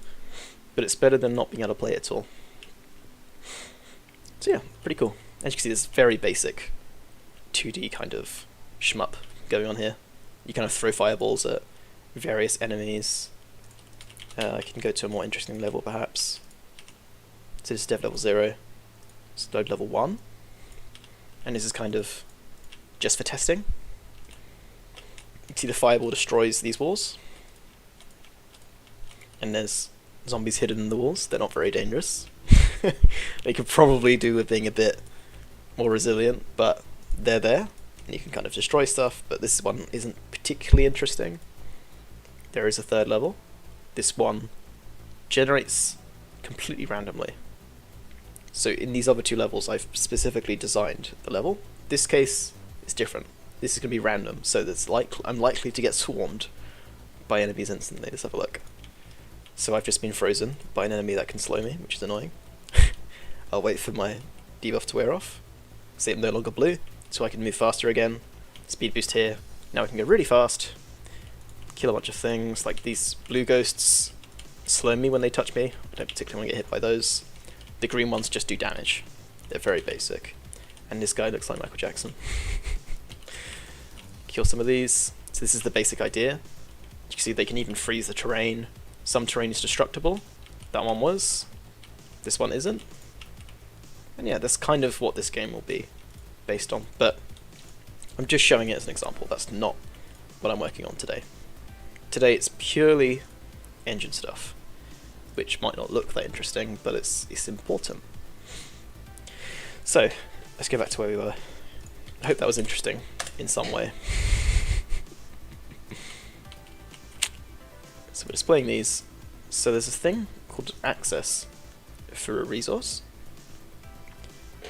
[SPEAKER 1] but it's better than not being able to play it at all. So yeah, pretty cool. As you can see, this very basic 2D kind of shmup going on here. You kind of throw fireballs at various enemies. I can go to a more interesting level perhaps. So this is dev level 0. Let's load level 1. And this is kind of just for testing. You see the fireball destroys these walls. And there's zombies hidden in the walls. They're not very dangerous. They could probably do with being a bit more resilient, but they're there. And you can kind of destroy stuff, but this one isn't particularly interesting. There is a third level. This one generates completely randomly. So in these other two levels, I've specifically designed the level. This case is different. This is going to be random, so I'm likely to get swarmed by enemies instantly. Let's have a look. So I've just been frozen by an enemy that can slow me, which is annoying. I'll wait for my debuff to wear off. See, I'm no longer blue, so I can move faster again. Speed boost here. Now I can go really fast. Kill a bunch of things, like these blue ghosts slow me when they touch me. I don't particularly want to get hit by those. The green ones just do damage. They're very basic. And this guy looks like Michael Jackson. Kill some of these. So this is the basic idea. You can see they can even freeze the terrain. Some terrain is destructible. That one was. This one isn't. And yeah, that's kind of what this game will be based on. But I'm just showing it as an example. That's not what I'm working on today. Today it's purely engine stuff, which might not look that interesting, but it's important. So, let's go back to where we were. I hope that was interesting in some way. So we're displaying these. So there's a thing called access for a resource.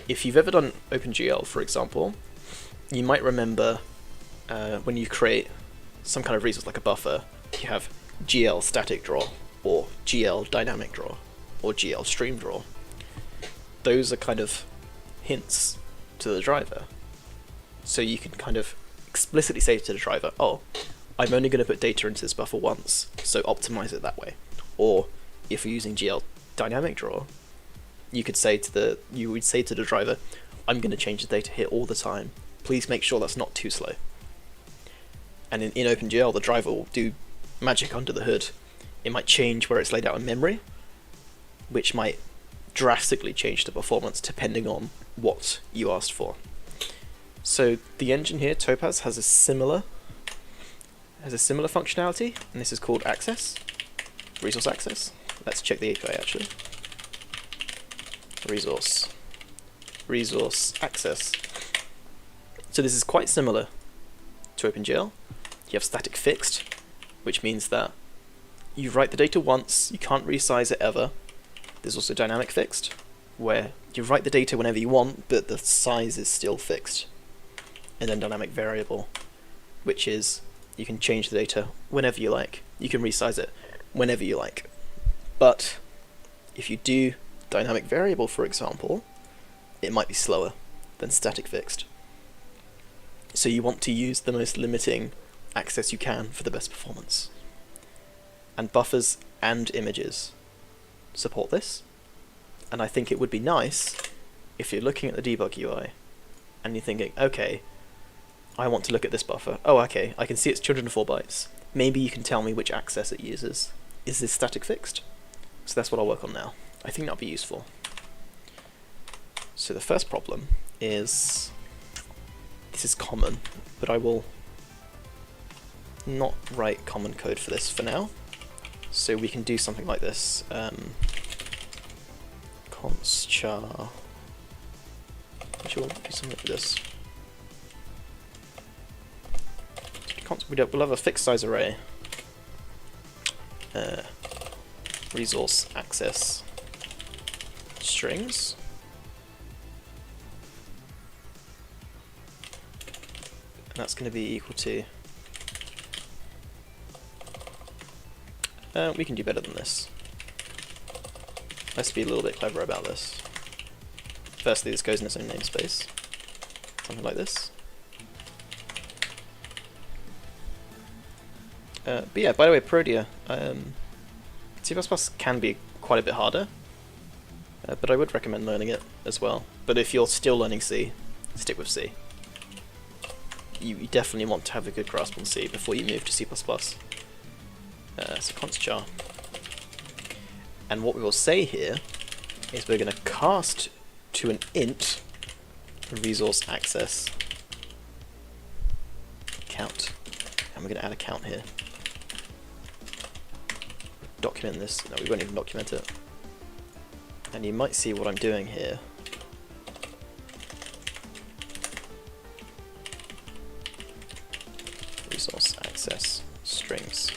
[SPEAKER 1] If you've ever done OpenGL, for example, you might remember when you create some kind of resource like a buffer, you have GL static draw, or GL dynamic draw, or GL stream draw. Those are kind of hints to the driver. So you can kind of explicitly say to the driver, oh, I'm only going to put data into this buffer once, so optimize it that way. Or if you're using GL dynamic draw, you would say to the driver, I'm going to change the data here all the time. Please make sure that's not too slow. And in OpenGL, the driver will do magic under the hood. It might change where it's laid out in memory, which might drastically change the performance depending on what you asked for. So the engine here, Topaz, has a similar functionality, and this is called access, resource access. Let's check the API actually. Resource access. So this is quite similar to OpenGL. You have static fixed, which means that you write the data once, you can't resize it ever. There's also dynamic fixed, where you write the data whenever you want, but the size is still fixed. And then dynamic variable, which is you can change the data whenever you like. You can resize it whenever you like. But if you do dynamic variable, for example, it might be slower than static fixed. So you want to use the most limiting access you can for the best performance. And buffers and images support this. And I think it would be nice if you're looking at the debug UI and you're thinking, okay, I want to look at this buffer. Oh, okay, I can see it's 204 bytes. Maybe you can tell me which access it uses. Is this static fixed? So that's what I'll work on now. I think that'll be useful. So the first problem is, this is common, but I will not write common code for this for now. So we can do something like this. Const char. Actually, we'll do something like this. We'll have a fixed size array. Resource access strings. And that's going to be equal to... we can do better than this. Let's be a little bit clever about this. Firstly, this goes in its own namespace. Something like this. But yeah, by the way, Prodia, C++ can be quite a bit harder, but I would recommend learning it as well. But if you're still learning C, stick with C. you definitely want to have a good grasp on C before you move to C++. So const char. And what we will say here is we're going to cast to an int resource access count. And we're going to add a count here. Document this. No, we won't even document it. And you might see what I'm doing here. Resource access strings.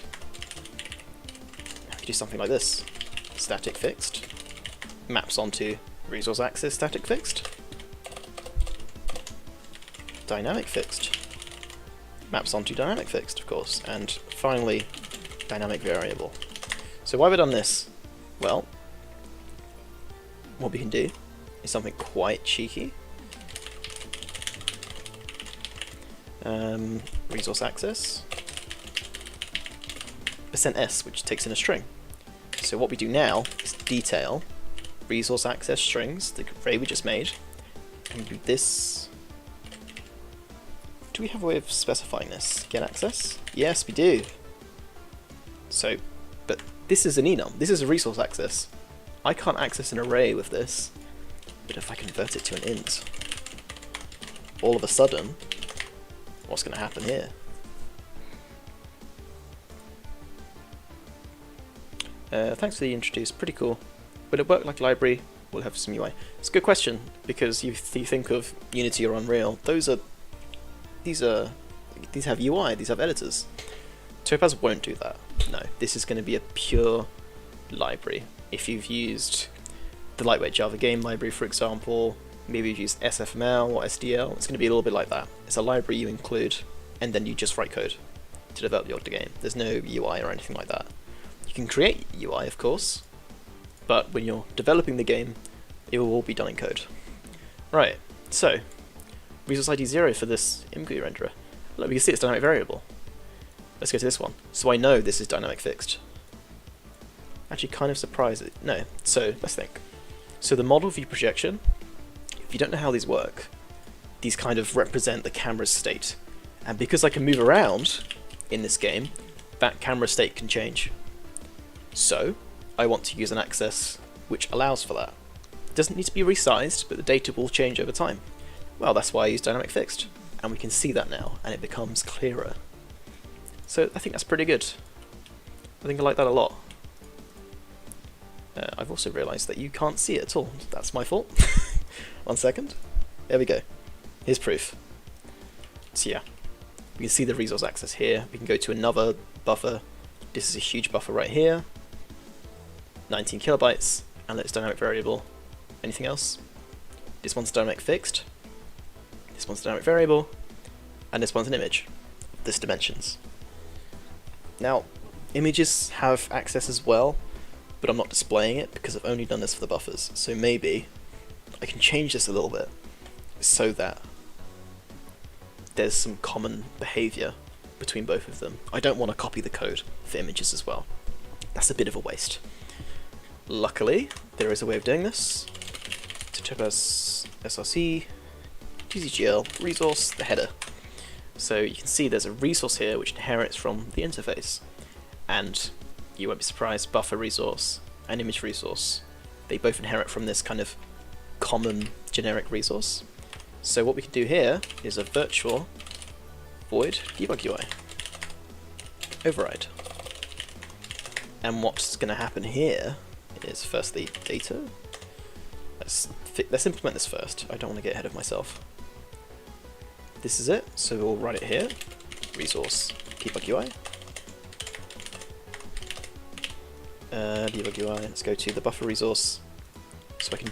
[SPEAKER 1] I could do something like this. Static fixed maps onto resource access static fixed. Dynamic fixed maps onto dynamic fixed, of course. And finally, dynamic variable. So why have I done this? Well, what we can do is something quite cheeky. Resource access %s, which takes in a string. So what we do now is detail resource access strings, the array we just made, and do this. Do we have a way of specifying this? Get access? Yes, we do. So, but this is an enum. This is a resource access. I can't access an array with this, but if I convert it to an int, all of a sudden, what's going to happen here? Thanks for the introduce. Pretty cool. Would it work like a library? We'll have some UI. It's a good question, because you think of Unity or Unreal. These have UI. These have editors. Topaz won't do that. No, this is going to be a pure library. If you've used the lightweight Java game library, for example, maybe you've used SFML or SDL, it's going to be a little bit like that. It's a library you include, and then you just write code to develop your game. There's no UI or anything like that. You can create UI, of course, but when you're developing the game, it will all be done in code. Right, so, resource ID 0 for this dbgui renderer. Look, we can see it's dynamic variable. Let's go to this one. So I know this is dynamic fixed. Actually, kind of surprised. No, so let's think. So the model view projection, if you don't know how these work, these kind of represent the camera's state. And because I can move around in this game, that camera state can change. So I want to use an access which allows for that. It doesn't need to be resized, but the data will change over time. Well, that's why I use dynamic fixed. And we can see that now, and it becomes clearer. So I think that's pretty good. I think I like that a lot. I've also realised that you can't see it at all. That's my fault. 1 second. There we go. Here's proof. So yeah, we can see the resource access here. We can go to another buffer. This is a huge buffer right here. 19 kilobytes, and let's dynamic variable. Anything else? This one's dynamic fixed. This one's dynamic variable, and this one's an image of this dimensions. Now, images have access as well, but I'm not displaying it because I've only done this for the buffers. So maybe I can change this a little bit so that there's some common behavior between both of them. I don't want to copy the code for images as well. That's a bit of a waste. Luckily, there is a way of doing this. To Topaz src, tcgl, resource, the header. So you can see there's a resource here which inherits from the interface. And you won't be surprised, buffer resource and image resource, they both inherit from this kind of common generic resource. So what we can do here is a virtual void dbgui override. And what's going to happen here is firstly data. Let's implement this first. I don't want to get ahead of myself. This is it, so we'll write it here. Resource dbgui. dbgui. Let's go to the buffer resource, so I can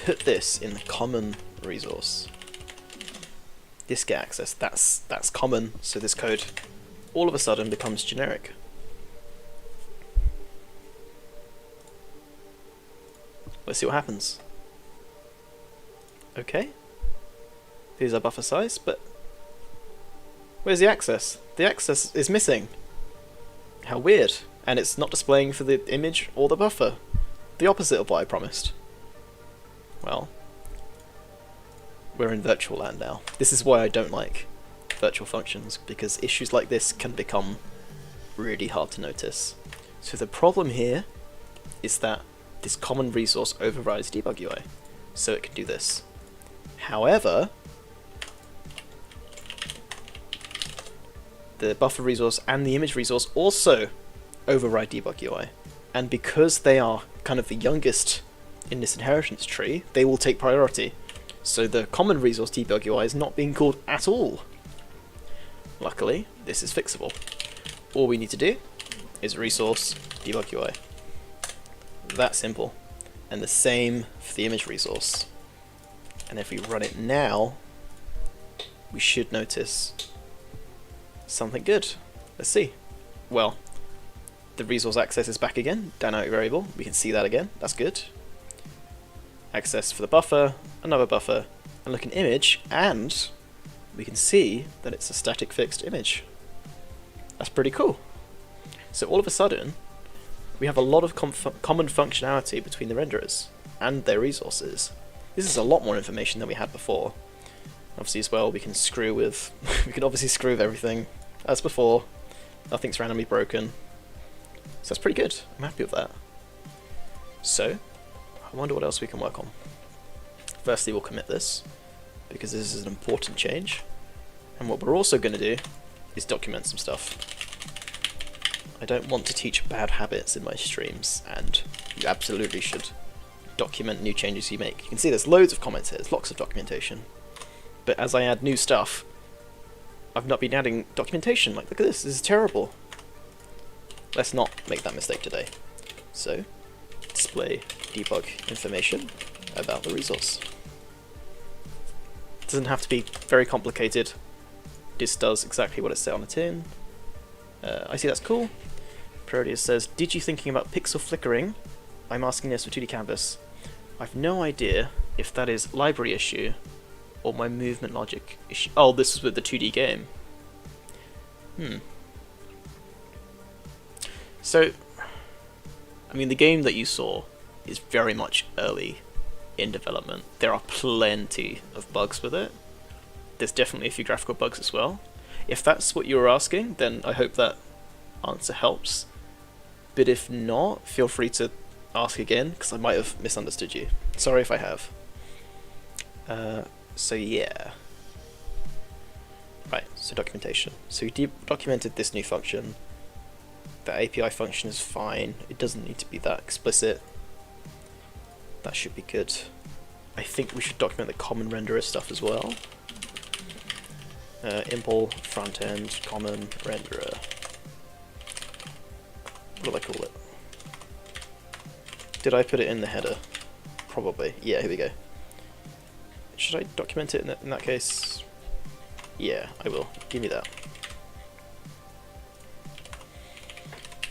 [SPEAKER 1] put this in the common resource. This get access. That's common. So this code all of a sudden becomes generic. Let's see what happens. Okay. Here's our buffer size, but where's the access? The access is missing. How weird. And it's not displaying for the image or the buffer. The opposite of what I promised. Well, we're in virtual land now. This is why I don't like virtual functions, because issues like this can become really hard to notice. So the problem here is that this common resource overrides dbgui, so it can do this. However, the buffer resource and the image resource also override dbgui, and because they are kind of the youngest in this inheritance tree, they will take priority. So the common resource dbgui is not being called at all. Luckily, this is fixable. All we need to do is resource dbgui. That simple. And the same for the image resource. And if we run it now, we should notice something good. Let's see. Well, the resource access is back again, dynamic variable. We can see that again. That's good. Access for the buffer, another buffer, and look in image, and we can see that it's a static fixed image. That's pretty cool. So all of a sudden, we have a lot of common functionality between the renderers and their resources. This is a lot more information than we had before. Obviously as well, we can screw with we can obviously screw with everything as before. Nothing's randomly broken. So that's pretty good. I'm happy with that. So I wonder what else we can work on. Firstly, we'll commit this, because this is an important change. And what we're also going to do is document some stuff. I don't want to teach bad habits in my streams, and you absolutely should document new changes you make. You can see there's loads of comments here, there's lots of documentation. But as I add new stuff, I've not been adding documentation. Like, look at this is terrible. Let's not make that mistake today. So, display debug information about the resource. It doesn't have to be very complicated. This does exactly what it said on the tin. I see that's cool. Priority says, did you thinking about pixel flickering? I'm asking this for 2D canvas. I've no idea if that is library issue or my movement logic issue. Oh, this is with the 2D game. So, I mean, the game that you saw is very much early in development. There are plenty of bugs with it. There's definitely a few graphical bugs as well. If that's what you were asking, then I hope that answer helps. But if not, feel free to ask again, because I might have misunderstood you. Sorry if I have. So yeah. Right, so documentation. So we documented this new function. The API function is fine. It doesn't need to be that explicit. That should be good. I think we should document the common renderer stuff as well. Impl front end common renderer. What do I call it? Did I put it in the header? Probably. Yeah, here we go. Should I document it in that case? Yeah, I will. Give me that.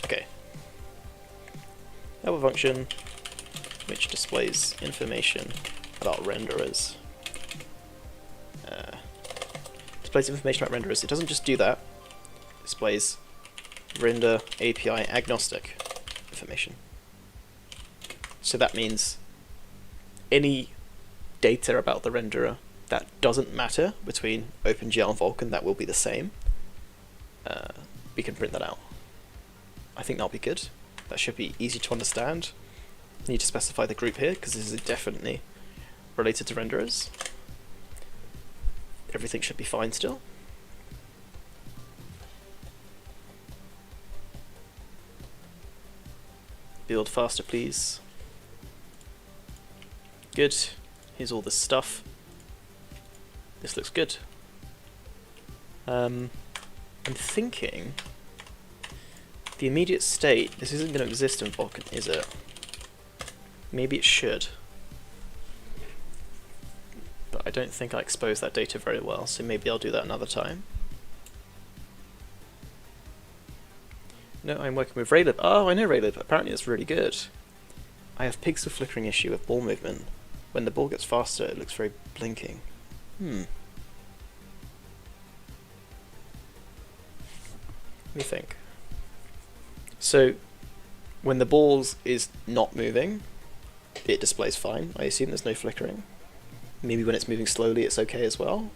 [SPEAKER 1] Okay. Have a function which displays information about renderers. Displays information about renderers. It doesn't just do that. It displays render API agnostic information. So that means any data about the renderer that doesn't matter between OpenGL and Vulkan, that will be the same. We can print that out. I think that'll be good. That should be easy to understand. Need to specify the group here, because this is definitely related to renderers. Everything should be fine still. Build faster, please. Good. Here's all the stuff. This looks good. I'm thinking the immediate state, this isn't going to exist in Vulkan, is it? Maybe it should. But I don't think I exposed that data very well, so maybe I'll do that another time. No, I'm working with Raylib. Oh, I know Raylib. Apparently it's really good. I have pixel flickering issue with ball movement. When the ball gets faster, it looks very blinking. Let me think. So, when the ball is not moving, it displays fine. I assume there's no flickering. Maybe when it's moving slowly, it's okay as well.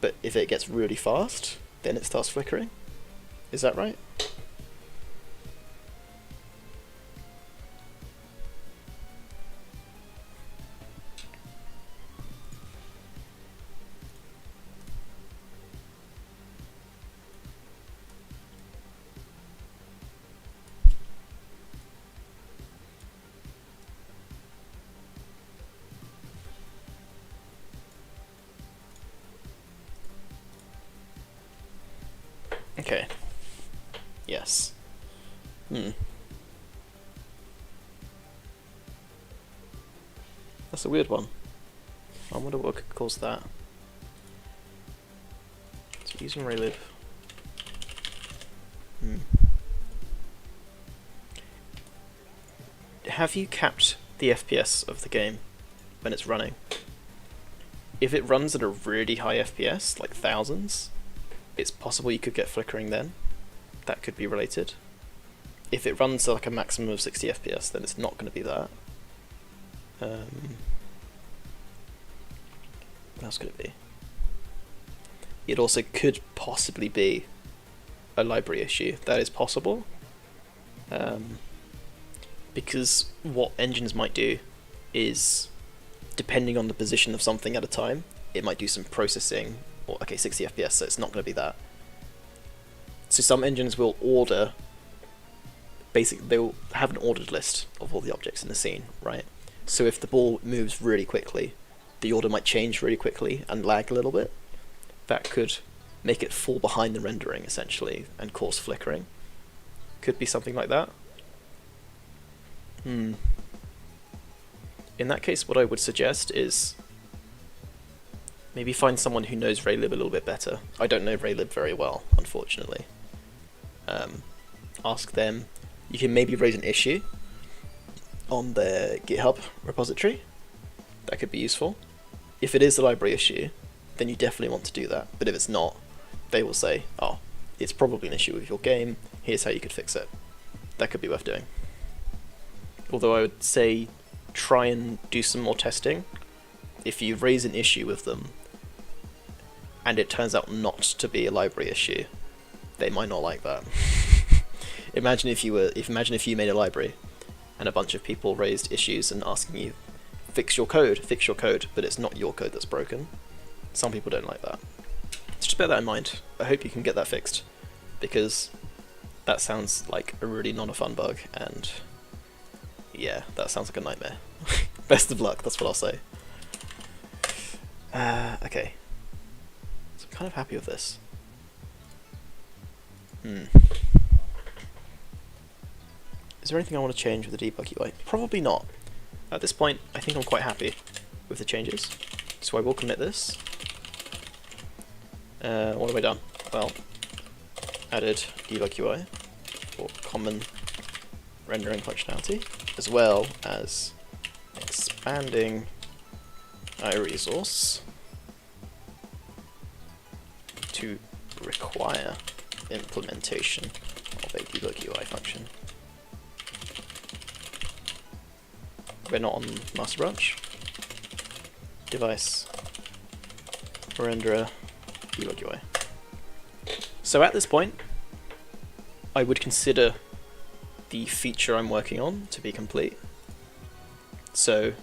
[SPEAKER 1] but if it gets really fast, then it starts flickering. Is that right? Okay. Yes. That's a weird one. I wonder what could cause that. So using Raylib. Have you capped the FPS of the game when it's running? If it runs at a really high FPS, like thousands, it's possible you could get flickering then. That could be related. If it runs at like a maximum of 60 FPS, then it's not going to be that. What else could it be? It also could possibly be a library issue. That is possible. Because what engines might do is, depending on the position of something at a time, it might do some processing. Or, okay, 60 FPS, so it's not going to be that. So some engines will order, basically they'll have an ordered list of all the objects in the scene, right? So if the ball moves really quickly, the order might change really quickly and lag a little bit. That could make it fall behind the rendering, essentially, and cause flickering. Could be something like that. In that case, what I would suggest is maybe find someone who knows Raylib a little bit better. I don't know Raylib very well, unfortunately. Ask them. You can maybe raise an issue on their GitHub repository. That could be useful. If it is a library issue, then you definitely want to do that. But if it's not, they will say, oh, it's probably an issue with your game, here's how you could fix it. That could be worth doing. Although I would say try and do some more testing. If you raise an issue with them and it turns out not to be a library issue, they might not like that. Imagine if you made a library and a bunch of people raised issues and asking you, fix your code, but it's not your code that's broken. Some people don't like that. So just bear that in mind. I hope you can get that fixed, because that sounds like a really not a fun bug, and yeah, that sounds like a nightmare. Best of luck, that's what I'll say. Okay. So I'm kind of happy with this. Is there anything I want to change with the debug UI? Probably not. At this point, I think I'm quite happy with the changes. So I will commit this. What have I done? Well, added debug UI for common rendering functionality, as well as expanding iResource to require implementation of a debug UI function. We're not on master branch. Device renderer debug UI. So at this point, I would consider the feature I'm working on to be complete. So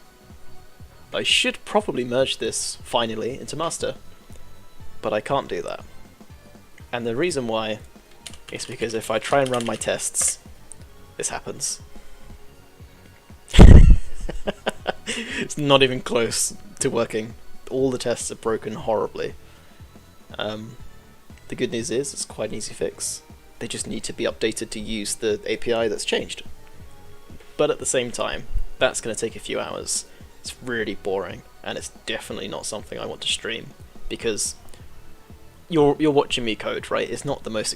[SPEAKER 1] I should probably merge this finally into master, but I can't do that. And the reason why is because if I try and run my tests, this happens. It's not even close to working. All the tests are broken horribly. The good news is it's quite an easy fix. They just need to be updated to use the API that's changed. But at the same time, that's going to take a few hours. It's really boring, and it's definitely not something I want to stream, because you're watching me code, right? It's not the most